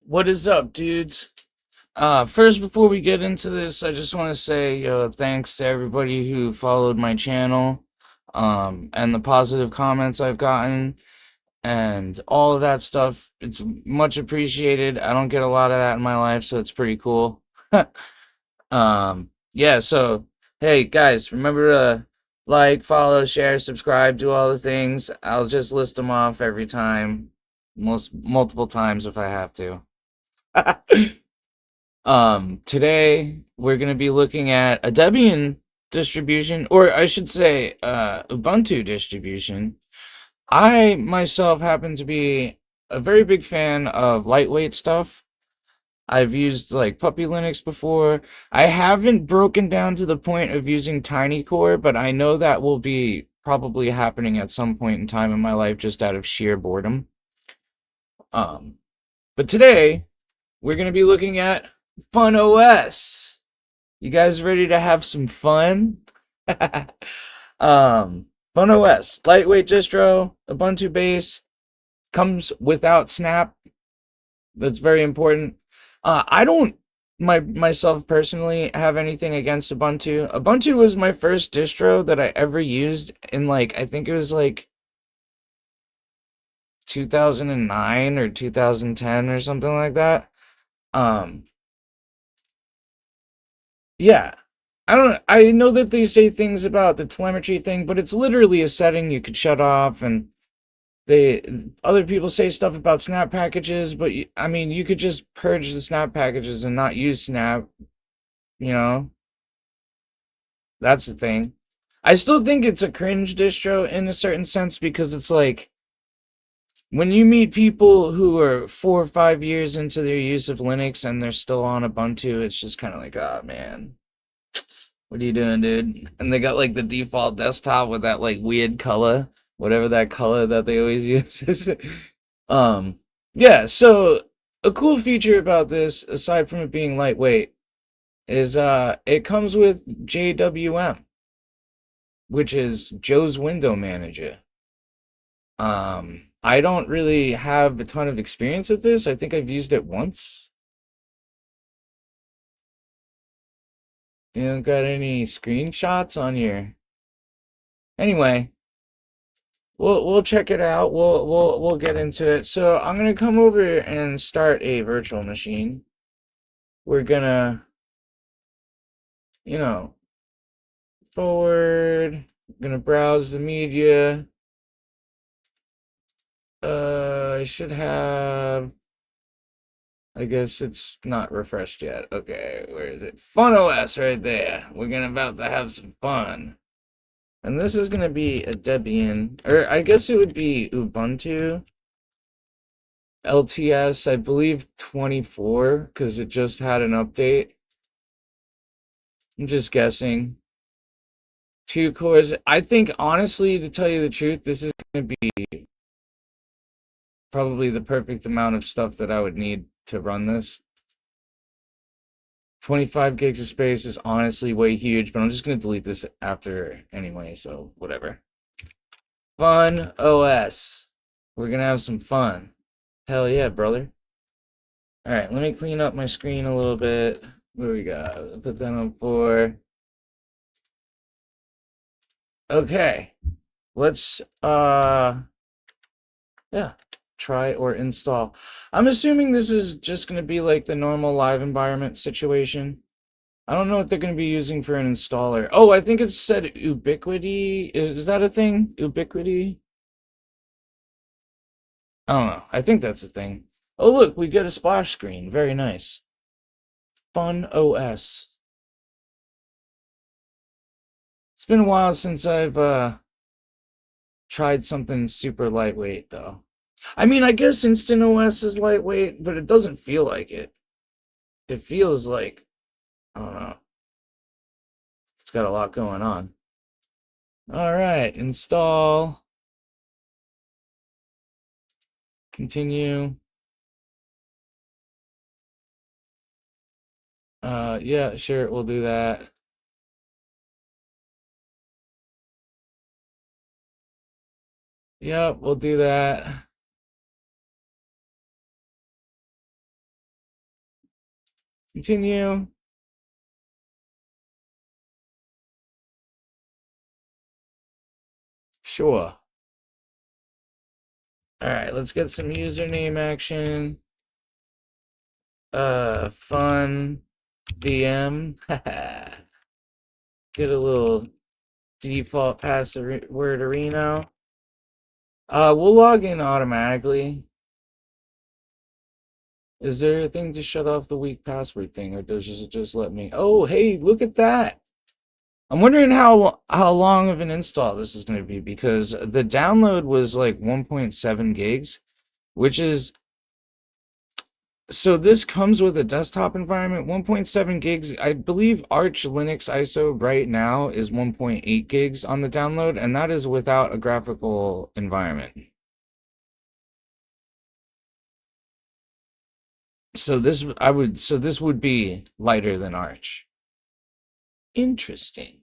What is up, dudes? First, before we get into this, I just want to say thanks to everybody who followed my channel, and the positive comments I've gotten, and all of that stuff. It's much appreciated. I don't get a lot of that in my life, so it's pretty cool. Yeah, so, hey, guys, remember to like, follow, share, subscribe, do all the things. I'll just list them off every time, multiple times if I have to. Today we're going to be looking at a Debian distribution, or I should say, Ubuntu distribution. I myself happen to be a very big fan of lightweight stuff. I've used like Puppy Linux before. I haven't broken down to the point of using Tiny Core, but I know that will be probably happening at some point in time in my life just out of sheer boredom. Um, but today we're going to be looking at funOS. You guys ready to have some fun? funOS, lightweight distro, Ubuntu base, comes without Snap. That's very important. I don't myself personally have anything against Ubuntu. Ubuntu was my first distro that I ever used in I think it was like 2009 or 2010 or something like that. Um, yeah. I know that they say things about the telemetry thing, but it's literally a setting you could shut off, and they other people say stuff about snap packages, but I mean, you could just purge the snap packages and not use snap, you know? That's the thing. I still think it's a cringe distro in a certain sense because it's like when you meet people who are 4 or 5 years into their use of Linux and they're still on Ubuntu, it's just kind of like, oh man, what are you doing, dude? And they got like the default desktop with that like weird color, whatever that color that they always use is. um, yeah, so a cool feature about this, aside from it being lightweight, is it comes with JWM, which is Joe's Window Manager. I don't really have a ton of experience with this. I think I've used it once. You don't got any screenshots on your. Anyway, we'll check it out. We'll get into it. So I'm gonna come over and start a virtual machine. We're gonna, you know, forward. Gonna browse the media. I should have. I guess it's not refreshed yet. Okay, where is it? funOS right there. We're gonna about to have some fun. And this is gonna be a Debian, or I guess it would be Ubuntu LTS, I believe 24, because it just had an update. I'm just guessing. 2 cores. I think, honestly, to tell you the truth, this is going to be probably the perfect amount of stuff that I would need to run this. 25 gigs of space is honestly way huge, but I'm just going to delete this after anyway, so whatever. Fun OS. We're going to have some fun. Hell yeah, brother. Alright, let me clean up my screen a little bit. What do we got? Put that on 4. Okay. Let's, yeah, try or install. I'm assuming this is just going to be like the normal live environment situation. I don't know what they're going to be using for an installer. Oh, I think it's said Ubiquity. Is that a thing? Ubiquity? I don't know. I think that's a thing. Oh, look, we get a splash screen. Very nice. Fun OS. It's been a while since I've tried something super lightweight though. I mean, I guess Instant OS is lightweight, but it doesn't feel like it. It feels like, I don't know. It's got a lot going on. All right, install. Continue. Yeah, sure, we'll do that. Yep, we'll do that. Continue. Sure. All right, let's get some username action. Fun VM. Get a little default password arena. We'll log in automatically. Is there a thing to shut off the weak password thing, or does it just let me? Oh, hey, look at that. I'm wondering how long of an install this is going to be, because the download was like 1.7 gigs, which is, so this comes with a desktop environment, 1.7 gigs. I believe Arch Linux ISO right now is 1.8 gigs on the download, and that is without a graphical environment. So this would be lighter than Arch. Interesting.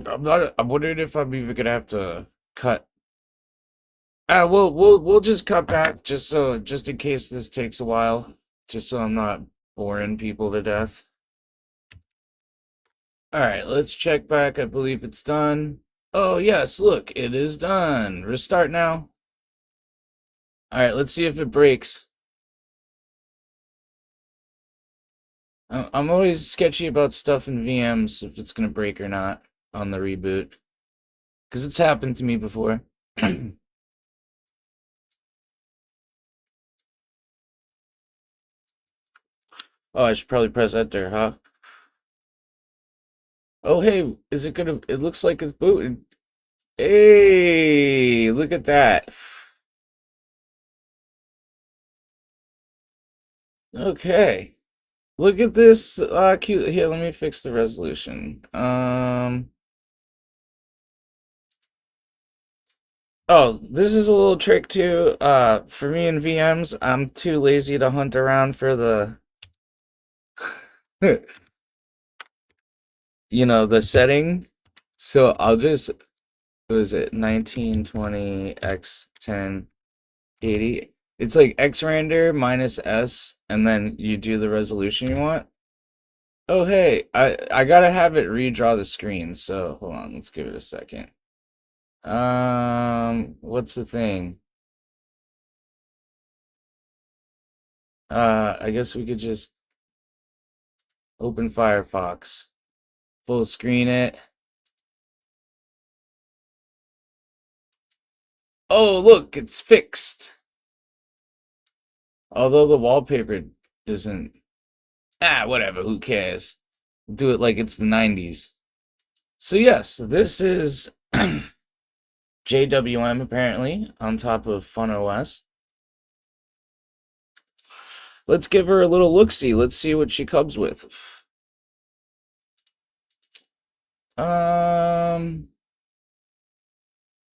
I'm wondering if I'm even gonna have to cut. We'll just cut back just in case this takes a while, just so I'm not boring people to death. All right, let's check back. I believe it's done. Oh yes, look, it is done. Restart now. All right, let's see if it breaks. I'm always sketchy about stuff in VMs, if it's gonna break or not on the reboot, because it's happened to me before. Oh, I should probably press enter, huh? Oh, hey, is it gonna? It looks like it's booted. Hey, look at that. Okay. Look at this cute. Here, let me fix the resolution. Oh, this is a little trick too. For me in VMs, I'm too lazy to hunt around for the the setting. So I'll just, what is it, 1920 x 1080. It's like X render minus S, and then you do the resolution you want. Oh hey, I gotta have it redraw the screen, so hold on, let's give it a second. What's the thing? I guess we could just open Firefox, full screen it. Oh, look, it's fixed. Although the wallpaper isn't. Whatever, who cares? Do it like it's the 90s. So yes, this is JWM apparently on top of funOS. Let's give her a little look-see. Let's see what she comes with.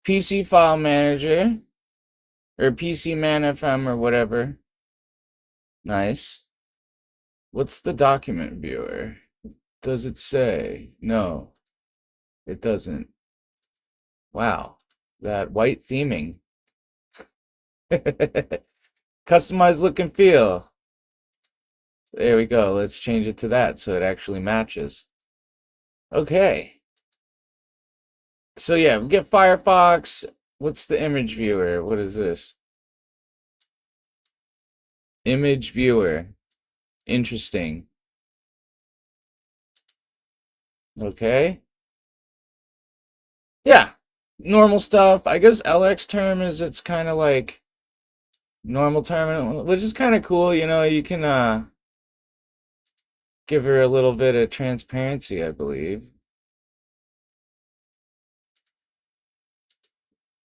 PC file manager or PC man FM or whatever. Nice. What's the document viewer? Does it say? No, it doesn't. Wow, that white theming. Customized look and feel. There we go. Let's change it to that so it actually matches. Okay. So yeah, we get Firefox. What's the image viewer? What is this? Image viewer. Interesting. Okay. Yeah. Normal stuff. I guess LX term is, it's kind of like normal term, which is kind of cool. You can give her a little bit of transparency, I believe.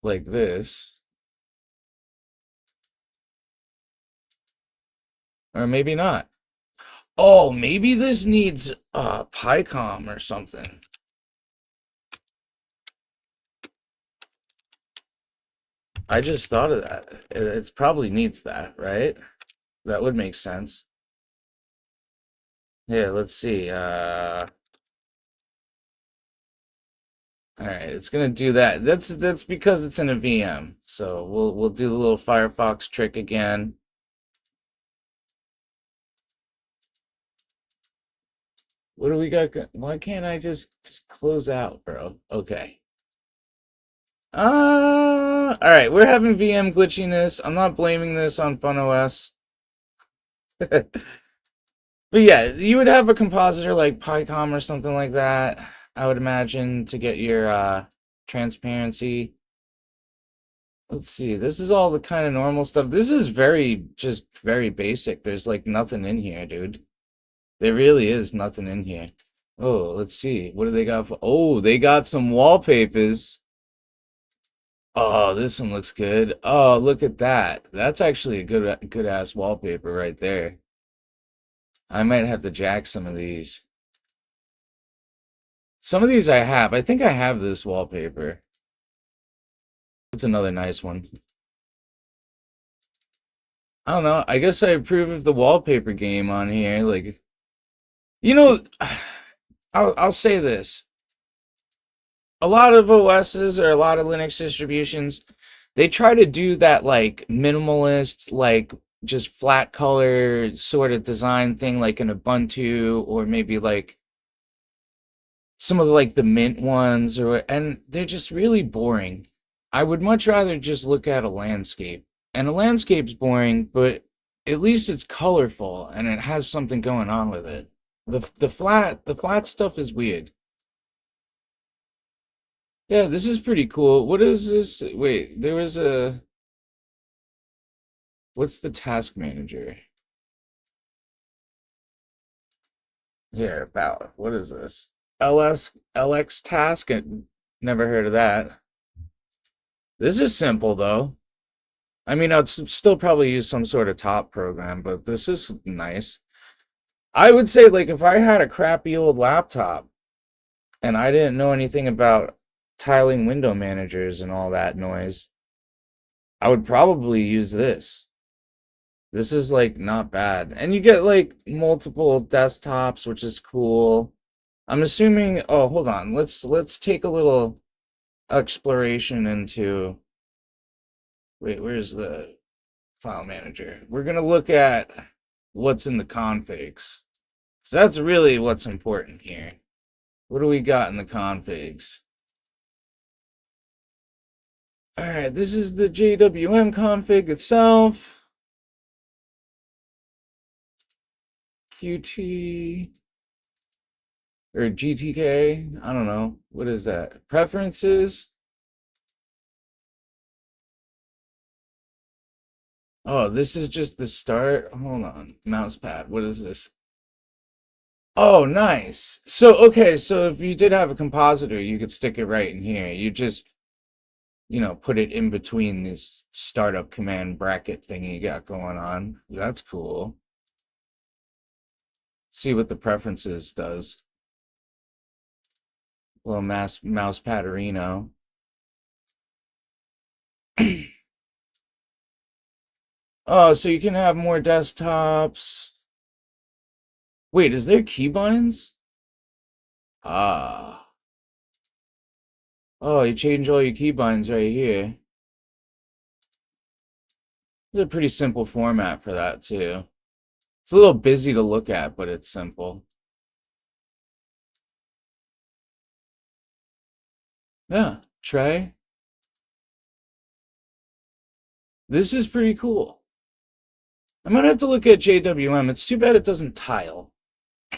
Like this. Or maybe not. Oh, maybe this needs PyCom or something. I just thought of that. It's probably needs that, right? That would make sense. Here, let's see. All right, it's gonna do that. That's because it's in a VM. So we'll do the little Firefox trick again. What do we got? Why can't I just close out, bro? Okay. All right, we're having VM glitchiness. I'm not blaming this on funOS. But yeah, you would have a compositor like PyCom or something like that, I would imagine, to get your transparency. Let's see, this is all the kind of normal stuff. This is just very basic. There's like nothing in here, dude. There really is nothing in here. Oh, let's see. What do they got for? Oh, they got some wallpapers. Oh, this one looks good. Oh, look at that. That's actually a good ass wallpaper right there. I might have to jack some of these. Some of these I have. I think I have this wallpaper. It's another nice one. I don't know. I guess I approve of the wallpaper game on here. Like, you know, I'll say this. A lot of OSs or a lot of Linux distributions, they try to do that like minimalist, like just flat color sort of design thing, like an Ubuntu or maybe like some of like the Mint ones, and they're just really boring. I would much rather just look at a landscape. And a landscape's boring, but at least it's colorful and it has something going on with it. The flat stuff is weird. Yeah, this is pretty cool. What is this? Wait, there was a what's the task manager? Here, about what is this? LX task? Never heard of that. This is simple though. I mean, still probably use some sort of top program, but this is nice. I would say, like, if I had a crappy old laptop and I didn't know anything about tiling window managers and all that noise, I would probably use this. This is like not bad. And you get like multiple desktops, which is cool. I'm assuming, oh, hold on. Let's take a little exploration into wait, where's the file manager? We're gonna look at what's in the configs. So that's really what's important here. What do we got in the configs? All right, this is the JWM config itself. QT or GTK, I don't know. What is that? Preferences. Oh, this is just the start. Hold on. Mousepad. What is this? Oh, nice. So, okay, so if you did have a compositor, you could stick it right in here. You just, put it in between this startup command bracket thing you got going on. That's cool. See what the preferences does. Little mouse paderino. Oh, so you can have more desktops. Wait, is there keybinds? Ah. Oh, you change all your keybinds right here. It's a pretty simple format for that too. It's a little busy to look at, but it's simple. Yeah, tray. This is pretty cool. I might have to look at JWM. It's too bad it doesn't tile.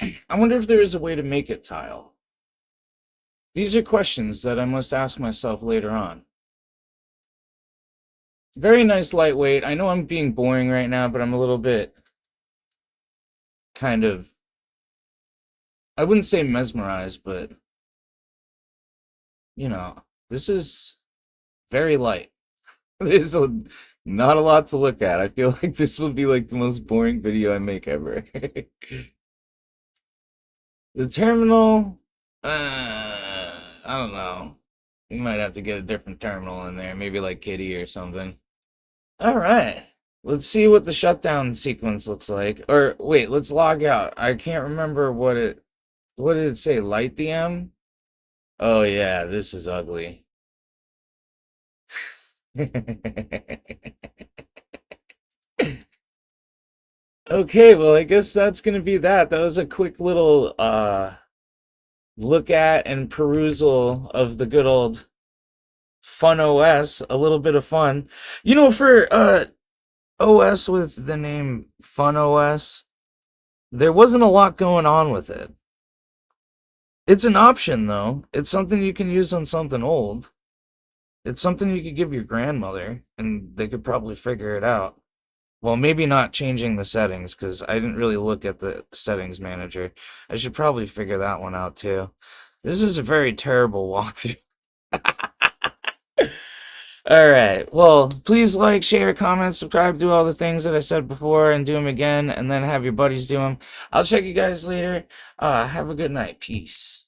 I wonder if there is a way to make it tile. These are questions that I must ask myself later on. Very nice lightweight. I know I'm being boring right now, but I'm a little bit kind of, I wouldn't say mesmerized, but, this is very light. There's not a lot to look at. I feel like this will be like the most boring video I make ever. The terminal, I don't know. We might have to get a different terminal in there, maybe like Kitty or something. All right. Let's see what the shutdown sequence looks like. Or wait, let's log out. I can't remember what did it say? Light DM? Oh yeah, this is ugly. Okay, well, I guess that's gonna be that. That was a quick little look at and perusal of the good old funOS, a little bit of fun. For OS with the name funOS, there wasn't a lot going on with it. It's an option though. It's something you can use on something old. It's something you could give your grandmother and they could probably figure it out. Well, maybe not changing the settings because I didn't really look at the settings manager. I should probably figure that one out too. This is a very terrible walkthrough. All right. Well, please like, share, comment, subscribe, do all the things that I said before and do them again, and then have your buddies do them. I'll check you guys later. Have a good night. Peace.